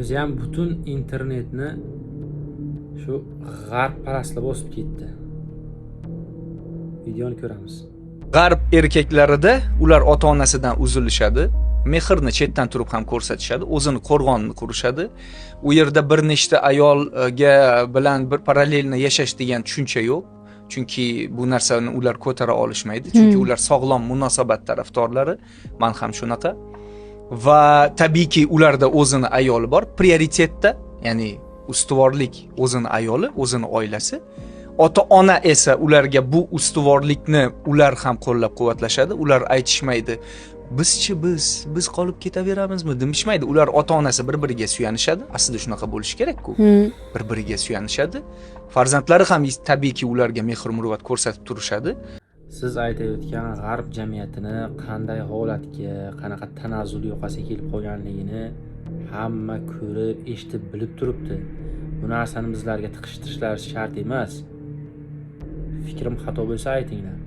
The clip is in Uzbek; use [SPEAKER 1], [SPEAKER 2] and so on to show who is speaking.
[SPEAKER 1] o'zi ham butun internetni shu g'arb parastlar bosib ketdi. Videoni ko'ramiz.
[SPEAKER 2] G'arb erkaklarida ular ota-onasidan uzilishadi. Mehrni chetdan turib ham ko'rsatishadi, o'zini qo'rg'onni qurishadi. U yerda bir nechta ayolga bilan bir parallelni yashash degan tushuncha yo'q. Chunki bu narsani ular ko'tara olishmaydi. Chunki ular sog'lom munosabat tarafdorlari. Men ham shunaqa. Va tabiiyki ularda o'zini ayoli bor, prioritetda, ya'ni ustuvorlik o'zini ayoli, o'zini oilasi. Ota-ona esa ularga bu ustuvorlikni ular ham qo'llab-quvvatlashadi. Ular aytishmaydi, biz qolib ketaveramizmi demishmaydi. Ular ota-onasi bir-biriga suyanishadi. Aslida shunaqa bo'lishi kerak-ku. Bir-biriga suyanishadi. Farzandlari ham tabiiyki ularga mehr-muruvvat ko'rsatib turishadi.
[SPEAKER 1] Siz aytayotgan g'arb jamiyatini qanday holatga, qanaqa tanazzul yoqasiga kelib qolganligini hamma ko'rib, eshitib, bilib turibdi. Bu narsani bizlarga tiqishtirishlari shart emas. Fikrim xato bo'lsa aytinglar.